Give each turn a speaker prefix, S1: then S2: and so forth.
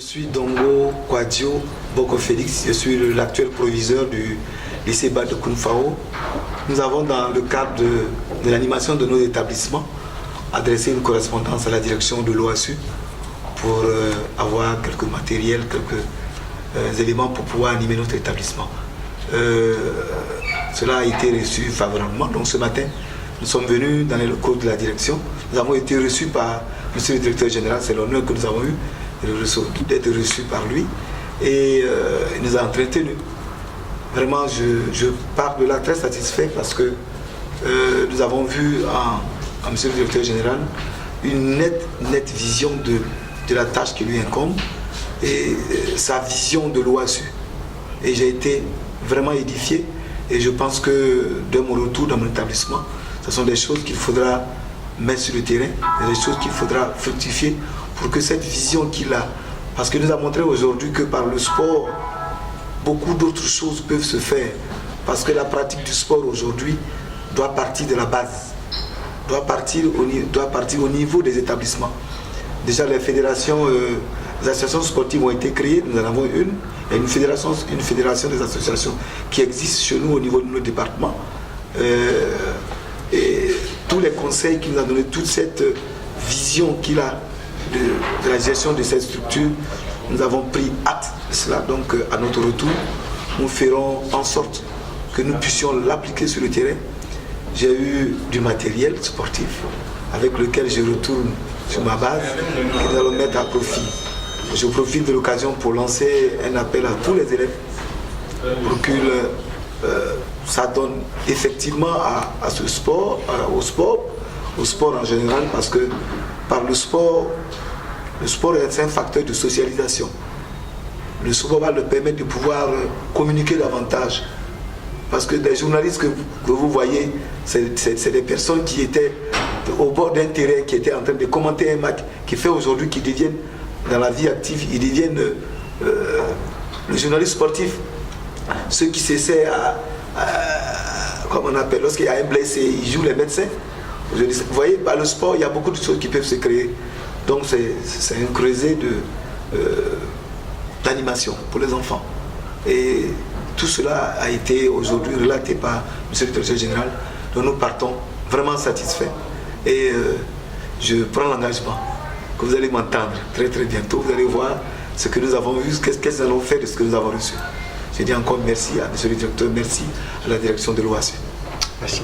S1: suis Dongo Kwadjo Boko Félix, je suis l'actuel proviseur du lycée Bad de Kounfao. Nous avons, dans le cadre de l'animation de nos établissements, adressé une correspondance à la direction de l'OASU pour avoir quelques matériels, quelques éléments pour pouvoir animer notre établissement. Cela a été reçu favorablement. Donc ce matin, nous sommes venus dans les locaux de la direction. Nous avons été reçus par monsieur le directeur général, c'est l'honneur que nous avons eu d'être reçus par lui. Et il nous a entretenus. Vraiment, je pars de là très satisfait parce que nous avons vu en monsieur le directeur général une nette vision de la tâche qui lui incombe et sa vision de l'OASU. Et j'ai été vraiment édifié et je pense que de mon retour dans mon établissement, ce sont des choses qu'il faudra mettre sur le terrain, des choses qu'il faudra fructifier pour que cette vision qu'il a, parce qu'il nous a montré aujourd'hui que par le sport, beaucoup d'autres choses peuvent se faire, parce que la pratique du sport aujourd'hui doit partir de la base, doit partir au niveau des établissements. Déjà les fédérations, les associations sportives ont été créées, nous en avons une, il y a une fédération des associations qui existe chez nous au niveau de nos départements. Et tous les conseils qu'il nous a donné, toute cette vision qu'il a de la gestion de cette structure, nous avons pris acte de cela. Donc à notre retour, nous ferons en sorte que nous puissions l'appliquer sur le terrain. J'ai eu du matériel sportif avec lequel je retourne sur ma base que nous allons mettre à profit. Je profite de l'occasion pour lancer un appel à tous les élèves pour que ça donne effectivement à ce sport, au sport en général, parce que par le sport est un facteur de socialisation. Le sport va le permettre de pouvoir communiquer davantage. Parce que des journalistes que vous voyez, c'est des personnes qui étaient au bord d'un terrain, qui étaient en train de commenter un match, qui fait aujourd'hui qu'ils deviennent, dans la vie active, ils deviennent le journaliste sportif. Ceux qui s'essaient comme on appelle, lorsqu'il y a un blessé, ils jouent les médecins. Vous voyez, par le sport, il y a beaucoup de choses qui peuvent se créer. Donc c'est un creuset d'animation pour les enfants. Et tout cela a été aujourd'hui relaté par M. le directeur général. Donc nous partons vraiment satisfaits. Et je prends l'engagement que vous allez m'entendre très bientôt. Vous allez voir ce que nous avons vu, qu'est-ce que nous allons faire de ce que nous avons reçu. Je dis encore merci à M. le directeur, merci à la direction de l'OASU.
S2: Merci.